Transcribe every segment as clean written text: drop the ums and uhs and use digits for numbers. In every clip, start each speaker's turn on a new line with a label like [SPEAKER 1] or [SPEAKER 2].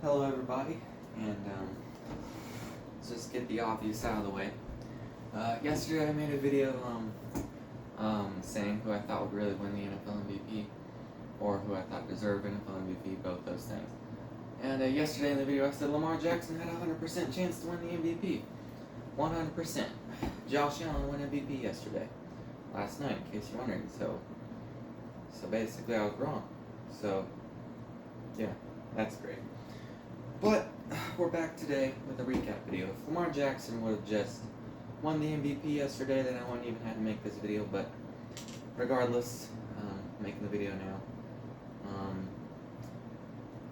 [SPEAKER 1] Hello everybody, and let's just get the obvious out of the way. Yesterday I made a video saying who I thought would really win the NFL MVP, or who I thought deserved NFL MVP, both those things. And yesterday in the video I said Lamar Jackson had a 100% chance to win the MVP. 100%. Josh Allen won MVP yesterday. Last night, in case you're wondering. So basically I was wrong. So, yeah, that's great. But we're back today with a recap video. If Lamar Jackson would have just won the MVP yesterday, then I wouldn't even have to make this video. But regardless, making the video now.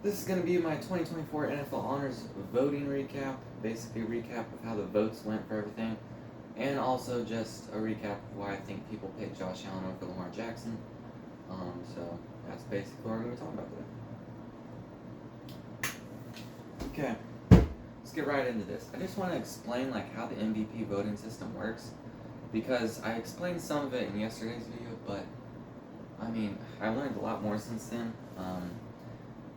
[SPEAKER 1] This is going to be my 2024 NFL Honors voting recap. Basically a recap of how the votes went for everything. And also just a recap of why I think people picked Josh Allen over Lamar Jackson. So that's basically what we're going to be talking about today. Okay, let's get right into this. I just want to explain how the MVP voting system works, because I explained some of it in yesterday's video, but I mean, I learned a lot more since then.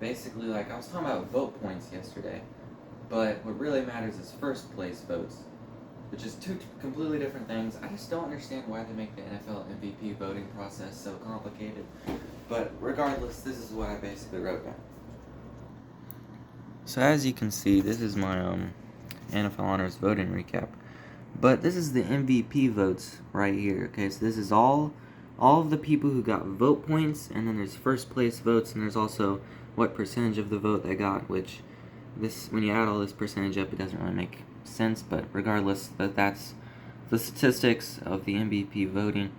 [SPEAKER 1] Basically, I was talking about vote points yesterday, but what really matters is first place votes, which is two completely different things. I just don't understand why they make the NFL MVP voting process so complicated. But regardless, this is what I basically wrote down. So as you can see, this is my NFL Honors voting recap. But this is the MVP votes right here. Okay, so this is all of the people who got vote points, and then there's first place votes, and there's also what percentage of the vote they got, which when you add all this percentage up, it doesn't really make sense, but regardless, that's the statistics of the MVP voting.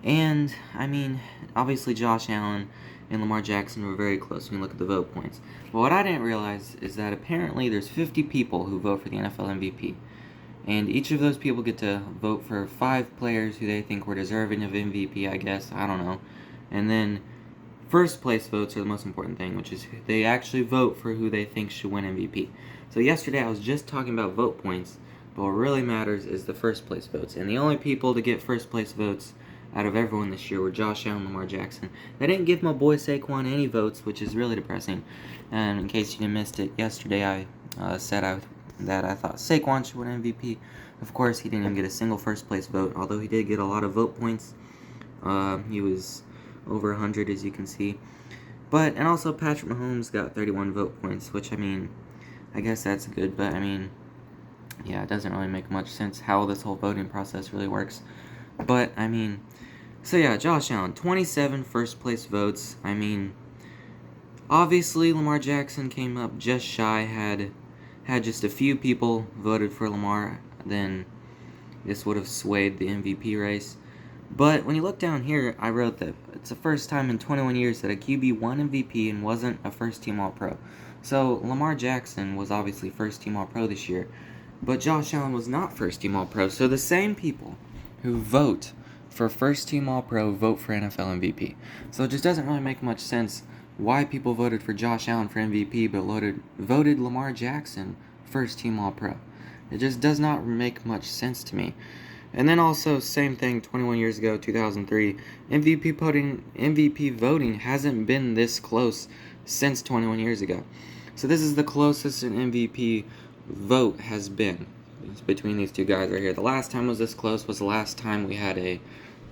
[SPEAKER 1] And I mean, obviously Josh Allen and Lamar Jackson were very close when you look at the vote points. But what I didn't realize is that apparently there's 50 people who vote for the NFL MVP. And each of those people get to vote for 5 players who they think were deserving of MVP, I guess. I don't know. And then first place votes are the most important thing, which is they actually vote for who they think should win MVP. So yesterday I was just talking about vote points, but what really matters is the first place votes. And the only people to get first place votes out of everyone this year were Josh Allen and Lamar Jackson. They didn't give my boy Saquon any votes, which is really depressing. And in case you missed it, yesterday I said that I thought Saquon should win MVP. Of course, he didn't even get a single first place vote, although he did get a lot of vote points. He was over 100, as you can see. And also Patrick Mahomes got 31 vote points, which, I mean, I guess that's good, but I mean, yeah, it doesn't really make much sense how this whole voting process really works. But, I mean, so yeah, Josh Allen, 27 first place votes. I mean, obviously Lamar Jackson came up just shy, had just a few people voted for Lamar, then this would have swayed the MVP race. But when you look down here, I wrote that it's the first time in 21 years that a QB won MVP and wasn't a first-team All-Pro. So Lamar Jackson was obviously first-team All-Pro this year, but Josh Allen was not first-team All-Pro. So the same people who vote for first-team All-Pro vote for NFL MVP. So it just doesn't really make much sense why people voted for Josh Allen for MVP but voted Lamar Jackson first-team All-Pro. It just does not make much sense to me. And then also, same thing, 21 years ago, 2003, MVP voting hasn't been this close since 21 years ago. So this is the closest an MVP vote has been. It's between these two guys right here. The last time was this close was the last time we had a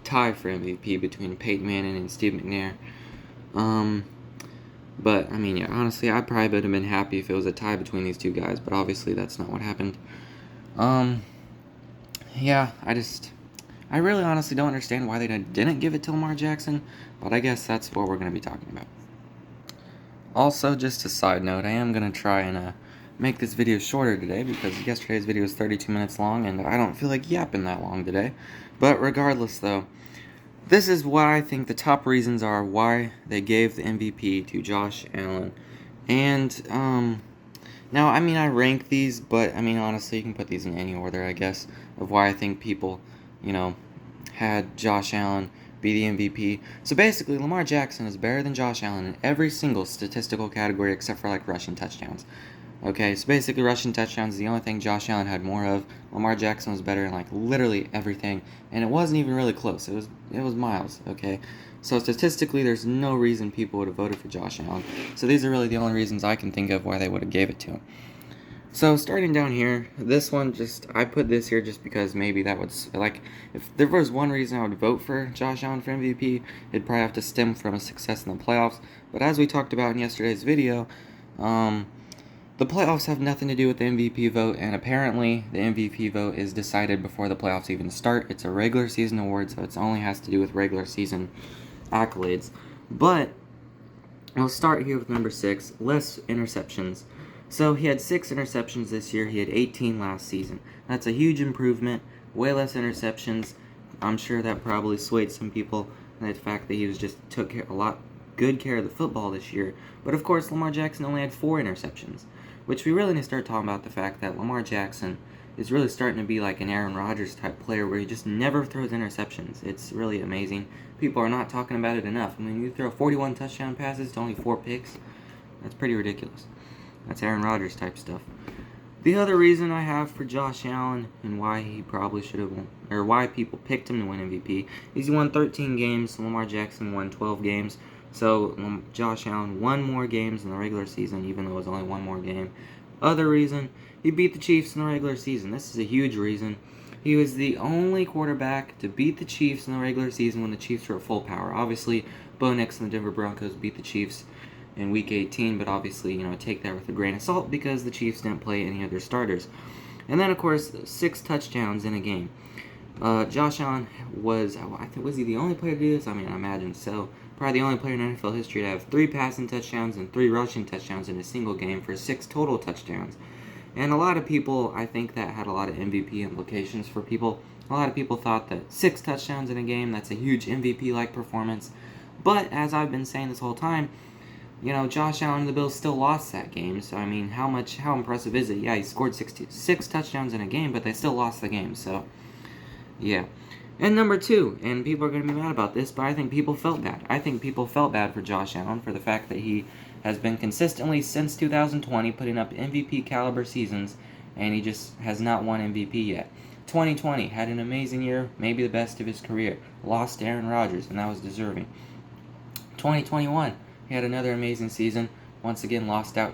[SPEAKER 1] tie for MVP between Peyton Manning and Steve McNair. But, I mean, yeah, honestly, I probably would have been happy if it was a tie between these two guys, but obviously that's not what happened. Yeah, I really honestly don't understand why they didn't give it to Lamar Jackson, but I guess that's what we're going to be talking about. Also, just a side note, I am going to try and make this video shorter today, because yesterday's video was 32 minutes long, and I don't feel like yapping that long today. But regardless, though, this is what I think the top reasons are why they gave the MVP to Josh Allen. And, now, I mean, I rank these, but, I mean, honestly, you can put these in any order, I guess, of why I think people, had Josh Allen be the MVP. So basically, Lamar Jackson is better than Josh Allen in every single statistical category except for, rushing touchdowns. Okay, so basically rushing touchdowns is the only thing Josh Allen had more of. Lamar Jackson was better in like literally everything, and it wasn't even really close. It was miles, okay? So statistically there's no reason people would have voted for Josh Allen. So these are really the only reasons I can think of why they would have gave it to him. So starting down here, this one I put this here just because maybe that would, like, if there was one reason I would vote for Josh Allen for MVP, it'd probably have to stem from a success in the playoffs. But as we talked about in yesterday's video, the playoffs have nothing to do with the MVP vote, and apparently the MVP vote is decided before the playoffs even start. It's a regular season award, so it only has to do with regular season accolades. But I'll start here with number 6, less interceptions. So he had 6 interceptions this year. He had 18 last season. That's a huge improvement. Way less interceptions. I'm sure that probably swayed some people. The fact that he took a lot good care of the football this year. But of course, Lamar Jackson only had 4 interceptions, which we really need to start talking about the fact that Lamar Jackson is really starting to be like an Aaron Rodgers type player where he just never throws interceptions. It's really amazing. People are not talking about it enough. I mean, you throw 41 touchdown passes to only 4 picks. That's pretty ridiculous. That's Aaron Rodgers type stuff. The other reason I have for Josh Allen and why he probably should have won, or why people picked him to win MVP, is he won 13 games. Lamar Jackson won 12 games. So Josh Allen won more games in the regular season, even though it was only one more game. Other reason, he beat the Chiefs in the regular season. This is a huge reason. He was the only quarterback to beat the Chiefs in the regular season when the Chiefs were at full power. Obviously, Bo Nix and the Denver Broncos beat the Chiefs in Week 18, but obviously, take that with a grain of salt because the Chiefs didn't play any of their starters. And then, of course, 6 touchdowns in a game. Josh Allen was he the only player to do this? I mean, I imagine so. Probably the only player in NFL history to have 3 passing touchdowns and 3 rushing touchdowns in a single game for 6 total touchdowns. And a lot of people, I think that had a lot of MVP implications for people. A lot of people thought that 6 touchdowns in a game, that's a huge MVP-like performance. But as I've been saying this whole time, Josh Allen and the Bills still lost that game. So, I mean, how impressive is it? Yeah, he scored 6 touchdowns in a game, but they still lost the game. So, yeah. And number 2, and people are going to be mad about this, but I think people felt bad. I think people felt bad for Josh Allen for the fact that he has been consistently since 2020 putting up MVP caliber seasons, and he just has not won MVP yet. 2020 had an amazing year, maybe the best of his career. Lost to Aaron Rodgers, and that was deserving. 2021, he had another amazing season. Once again, lost out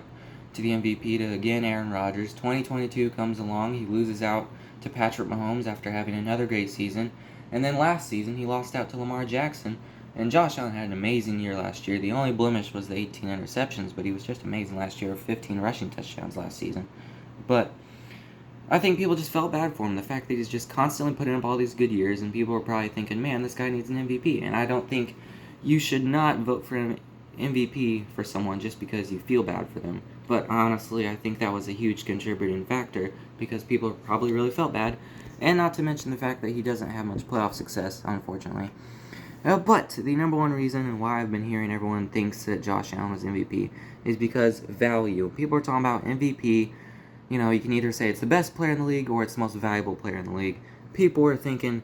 [SPEAKER 1] to the MVP to, again, Aaron Rodgers. 2022 comes along. He loses out to Patrick Mahomes after having another great season. And then last season, he lost out to Lamar Jackson. And Josh Allen had an amazing year last year. The only blemish was the 18 interceptions, but he was just amazing last year, 15 rushing touchdowns last season. But I think people just felt bad for him. The fact that he's just constantly putting up all these good years, and people were probably thinking, man, this guy needs an MVP. And I don't think you should not vote for an MVP for someone just because you feel bad for them. But honestly, I think that was a huge contributing factor because people probably really felt bad. And not to mention the fact that he doesn't have much playoff success, unfortunately. But the number one reason and why I've been hearing everyone thinks that Josh Allen was MVP is because value. People are talking about MVP. You can either say it's the best player in the league or it's the most valuable player in the league. People are thinking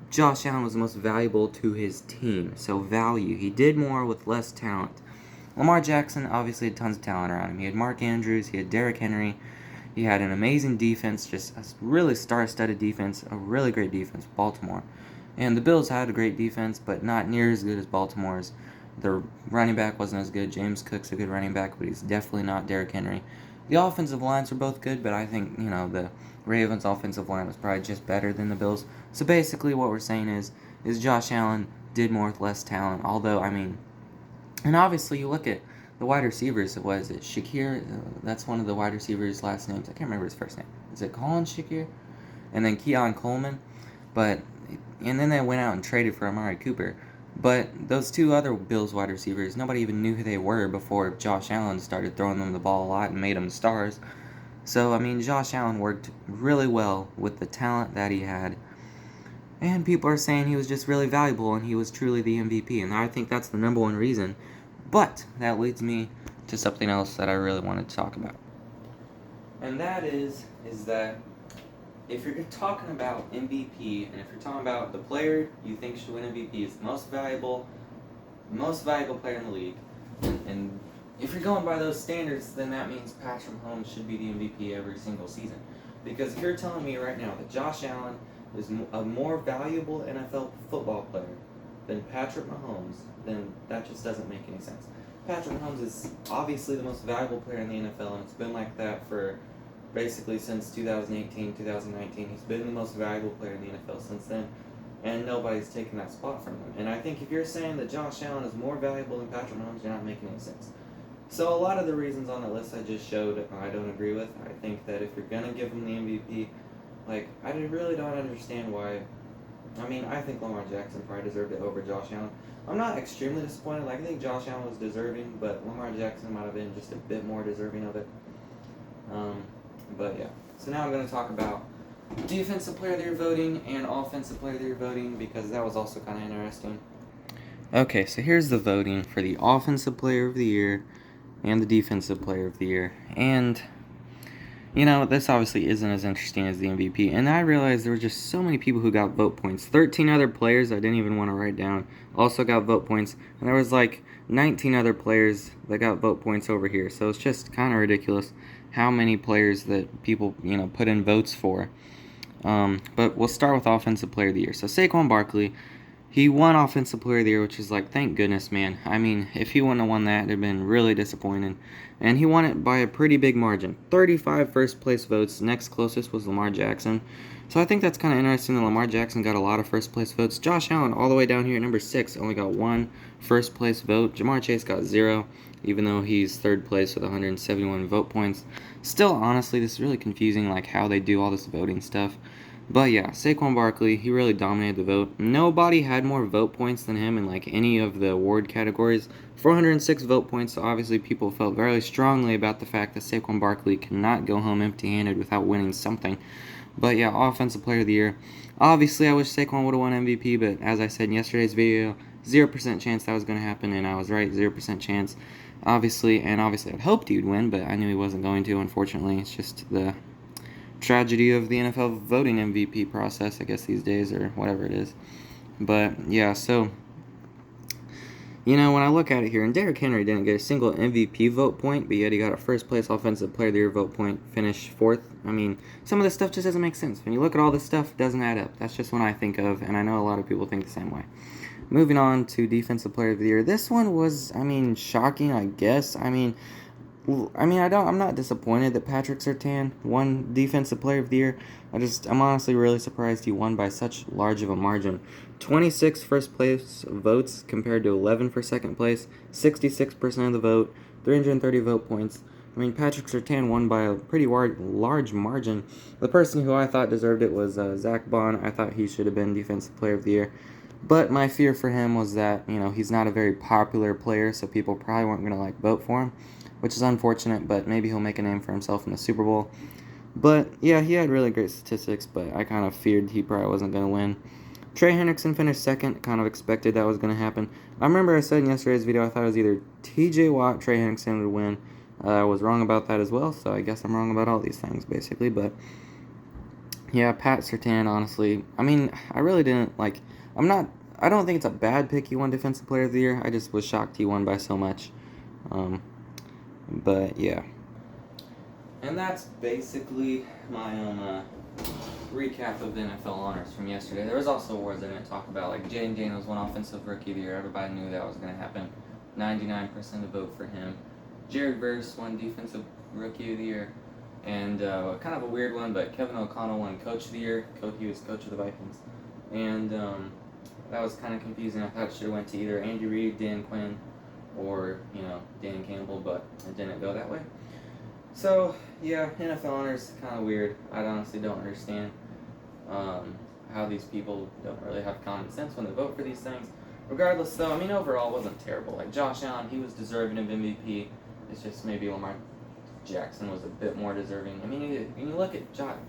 [SPEAKER 1] Josh Allen was the most valuable to his team. So value. He did more with less talent. Lamar Jackson obviously had tons of talent around him. He had Mark Andrews. He had Derrick Henry. He had an amazing defense, just a really star-studded defense, a really great defense, Baltimore. And the Bills had a great defense, but not near as good as Baltimore's. Their running back wasn't as good. James Cook's a good running back, but he's definitely not Derrick Henry. The offensive lines were both good, but I think, the Ravens' offensive line was probably just better than the Bills. So basically what we're saying is Josh Allen did more with less talent, although, and obviously you look at the wide receivers. Was it Shakir? That's one of the wide receivers' last names. I can't remember his first name. Is it Colin Shakir? And then Keon Coleman. And then they went out and traded for Amari Cooper. But those 2 other Bills wide receivers, nobody even knew who they were before Josh Allen started throwing them the ball a lot and made them stars. So, Josh Allen worked really well with the talent that he had. And people are saying he was just really valuable and he was truly the MVP. And I think that's the number one reason. But that leads me to something else that I really wanted to talk about. And that is that if you're talking about MVP, and if you're talking about the player you think should win MVP is the most valuable player in the league, and if you're going by those standards, then that means Patrick Mahomes should be the MVP every single season. Because if you're telling me right now that Josh Allen is a more valuable NFL football player than Patrick Mahomes, then that just doesn't make any sense. Patrick Mahomes is obviously the most valuable player in the NFL, and it's been like that for basically since 2018, 2019. He's been the most valuable player in the NFL since then, and nobody's taken that spot from him. And I think if you're saying that Josh Allen is more valuable than Patrick Mahomes, you're not making any sense. So a lot of the reasons on the list I just showed, I don't agree with. I think that if you're going to give him the MVP, like, I really don't understand why. I mean, I think Lamar Jackson probably deserved it over Josh Allen. I'm not extremely disappointed. Like, I think Josh Allen was deserving, but Lamar Jackson might have been just a bit more deserving of it. But yeah. So now I'm going to talk about Defensive Player of the Year voting and Offensive Player of the Year voting, because that was also kind of interesting. Okay, so here's the voting for the Offensive Player of the Year and the Defensive Player of the Year. And, you know, this obviously isn't as interesting as the MVP. And I realized there were just so many people who got vote points. 13 other players I didn't even want to write down also got vote points. And there was like 19 other players that got vote points over here. So it's just kind of ridiculous how many players that people, you know, put in votes for. But we'll start with Offensive Player of the Year. So Saquon Barkley, he won Offensive Player of the Year, which is like, thank goodness, man. I mean, if he wouldn't have won that, it'd have been really disappointing. And he won it by a pretty big margin. 35 first-place votes. Next closest was Lamar Jackson. So I think that's kind of interesting that Lamar Jackson got a lot of first-place votes. Josh Allen, all the way down here at number 6, only got 1 first-place vote. Ja'Marr Chase got 0, even though he's third place with 171 vote points. Still, honestly, this is really confusing, like how they do all this voting stuff. But yeah, Saquon Barkley, he really dominated the vote. Nobody had more vote points than him in like any of the award categories. 406 vote points, so obviously people felt very strongly about the fact that Saquon Barkley cannot go home empty-handed without winning something. But yeah, Offensive Player of the Year. Obviously, I wish Saquon would have won MVP, but as I said in yesterday's video, 0% chance that was going to happen, and I was right, 0% chance. Obviously, I'd hoped he would win, but I knew he wasn't going to, unfortunately. It's just the tragedy of the NFL voting MVP process, I guess, these days, or whatever it is. But yeah, so, you know, when I look at it here, and Derrick Henry didn't get a single MVP vote point, but yet he got a first place Offensive Player of the Year vote point, finished 4th. I mean, some of this stuff just doesn't make sense. When you look at all this stuff, it doesn't add up. That's just what I think of, and I know a lot of people think the same way. Moving on to Defensive Player of the Year. This one was, I mean, shocking, I guess. I'm not disappointed that Patrick Surtain won Defensive Player of the Year. I'm honestly really surprised he won by such large of a margin. 26 first place votes compared to 11 for second place, 66% of the vote, 330 vote points. I mean, Patrick Surtain won by a pretty large margin. The person who I thought deserved it was Zach Bond. I thought he should have been Defensive Player of the Year. But my fear for him was that, you know, he's not a very popular player, so people probably weren't going to vote for him, which is unfortunate, but maybe he'll make a name for himself in the Super Bowl. But yeah, he had really great statistics, but I kind of feared he probably wasn't going to win. Trey Hendrickson finished second, kind of expected that was going to happen. I remember I said in yesterday's video I thought it was either TJ Watt, Trey Hendrickson would win. I was wrong about that as well, so I guess I'm wrong about all these things, basically. But yeah, Pat Surtain, honestly, I mean, I really didn't, I don't think it's a bad pick he won Defensive Player of the Year. I just was shocked he won by so much. But yeah. And that's basically my recap of the NFL honors from yesterday. There was also awards I didn't talk about, like Jaden Daniels won Offensive Rookie of the Year. Everybody knew that was going to happen. 99% of the vote for him. Jared Verse won Defensive Rookie of the Year. And kind of a weird one, but Kevin O'Connell won Coach of the Year. He was coach of the Vikings. And that was kind of confusing. I thought it should have went to either Andy Reid, Dan Quinn, or, you know, Dan Campbell, but it didn't go that way. So, yeah, NFL honors, kind of weird. I honestly don't understand how these people don't really have common sense when they vote for these things. Regardless, though, I mean, overall, it wasn't terrible. Like, Josh Allen, he was deserving of MVP. It's just maybe Lamar Jackson was a bit more deserving. I mean, when you look at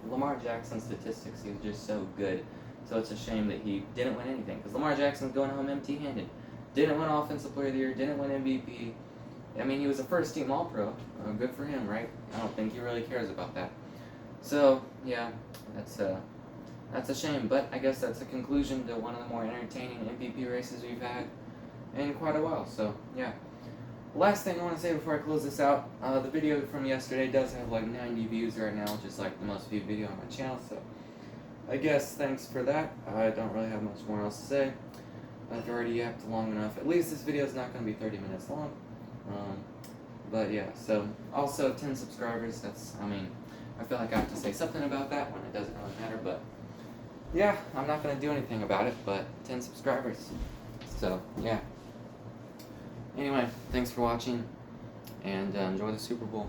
[SPEAKER 1] Lamar Jackson's statistics, he was just so good. So it's a shame that he didn't win anything, because Lamar Jackson's going home empty-handed. Didn't win Offensive Player of the Year, didn't win MVP. I mean, he was a first-team All-Pro. Good for him, right? I don't think he really cares about that. So, yeah, that's a shame. But I guess that's a conclusion to one of the more entertaining MVP races we've had in quite a while. So, yeah. Last thing I want to say before I close this out, the video from yesterday does have like 90 views right now, which is like the most viewed video on my channel, so I guess thanks for that. I don't really have much more else to say. I've already yapped long enough. At least this video is not going to be 30 minutes long. But yeah, so also 10 subscribers, I feel like I have to say something about that when it doesn't really matter, but yeah, I'm not going to do anything about it, but 10 subscribers. So, yeah. Anyway, thanks for watching, and enjoy the Super Bowl.